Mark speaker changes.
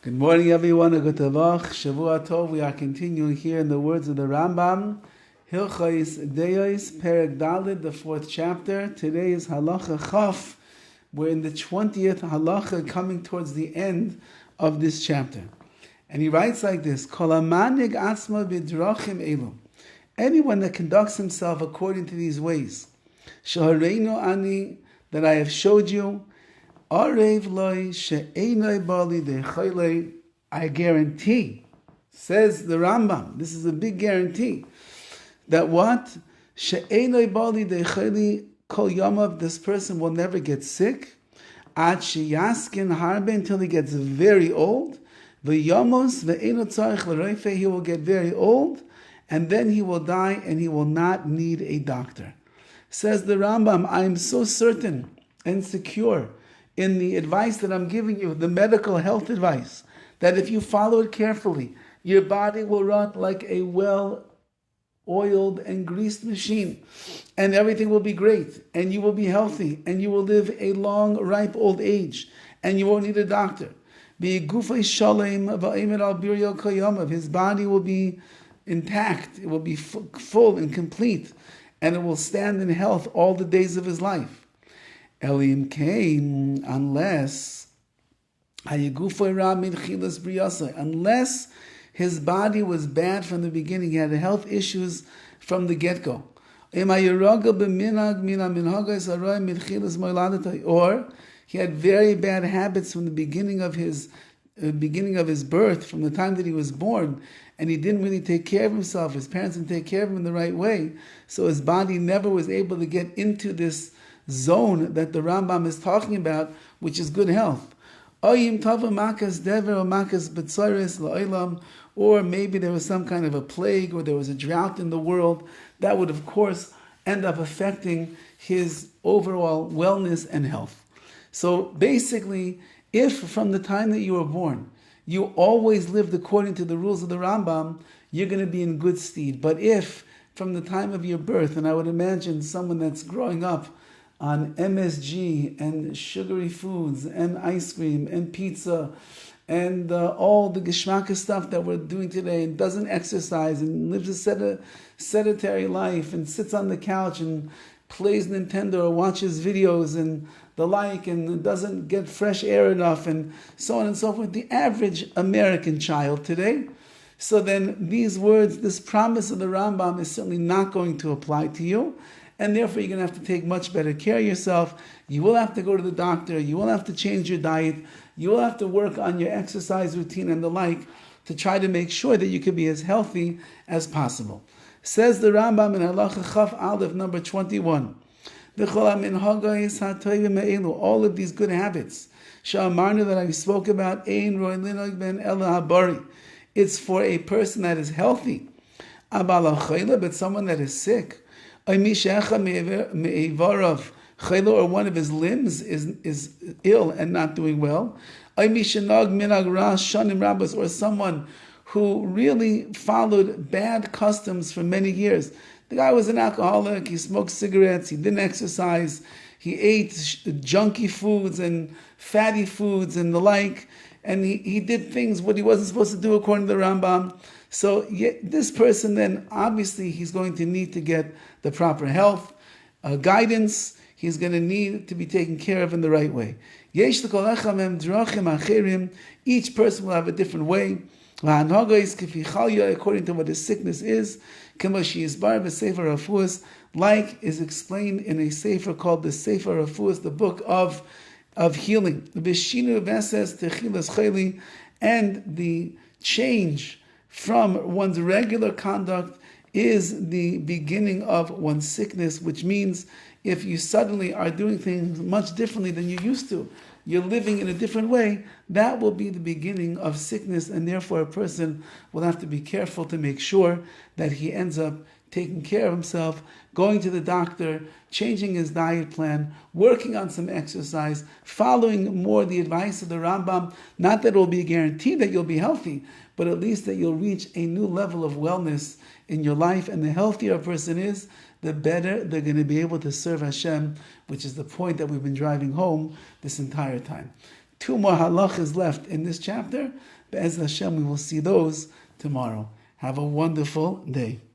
Speaker 1: Good morning, everyone. A good tavach, Shavua Tov. We are continuing here in the words of the Rambam, Hilchos Deos, Perek Daled, the fourth chapter. Today is Halacha Chaf. We're in the 20th Halacha, coming towards the end of this chapter. And he writes like this: Kol hamanig atzma b'drachim elu. Anyone that conducts himself according to these ways, Shahareinu ani, that I have showed you, Arev loy she'enoi bali dechaylei. I guarantee, says the Rambam, this is a big guarantee, that what? She'enoi bali dechaylei kol yamav, this person will never get sick, ad sheyaskin harbe, until he gets very old, v'yamos ve'eno tzarich l'roife, he will get very old, and then he will die, and he will not need a doctor. Says the Rambam, I am so certain and secure in the advice that I'm giving you, the medical health advice, that if you follow it carefully, your body will run like a well-oiled and greased machine, and everything will be great, and you will be healthy, and you will live a long, ripe old age, and you won't need a doctor. His body will be intact, it will be full and complete, and it will stand in health all the days of his life. Elim came, unless his body was bad from the beginning, he had health issues from the get-go. Or he had very bad habits from the beginning of his birth, from the time that he was born, and he didn't really take care of himself. His parents didn't take care of him in the right way, so his body never was able to get into this zone that the Rambam is talking about, which is good health. Or maybe there was some kind of a plague, or there was a drought in the world that would, of course, end up affecting his overall wellness and health. So basically, if from the time that you were born, you always lived according to the rules of the Rambam, you're going to be in good stead. But if from the time of your birth, and I would imagine someone that's growing up on MSG and sugary foods and ice cream and pizza and all the geschmacka stuff that we're doing today, and doesn't exercise and lives a sedentary life and sits on the couch and plays Nintendo or watches videos and the like, and doesn't get fresh air enough, and so on and so forth, the average American child today. So then these words, this promise of the Rambam is certainly not going to apply to you, and therefore you're going to have to take much better care of yourself. You will have to go to the doctor, you will have to change your diet, you will have to work on your exercise routine and the like to try to make sure that you can be as healthy as possible. Says the Rambam in Halacha Chaf Aleph number 21, all of these good habits that I spoke about, it's for a person that is healthy, but someone that is sick, or one of his limbs is ill and not doing well, or someone who really followed bad customs for many years. The guy was an alcoholic, he smoked cigarettes, he didn't exercise, he ate junky foods and fatty foods and the like, and he did things what he wasn't supposed to do according to the Rambam. So this person then, obviously, he's going to need to get the proper health, guidance. He's going to need to be taken care of in the right way. Each person will have a different way, according to what his sickness is, like is explained in a sefer called the Sefer Rafuas, the book of healing. And the change from one's regular conduct is the beginning of one's sickness, which means if you suddenly are doing things much differently than you used to, you're living in a different way, that will be the beginning of sickness, and therefore a person will have to be careful to make sure that he ends up taking care of himself, going to the doctor, changing his diet plan, working on some exercise, following more the advice of the Rambam. Not that it will be a guarantee that you'll be healthy, but at least that you'll reach a new level of wellness in your life. And the healthier a person is, the better they're going to be able to serve Hashem, which is the point that we've been driving home this entire time. 2 more halachas left in this chapter. Be'ez Hashem, we will see those tomorrow. Have a wonderful day.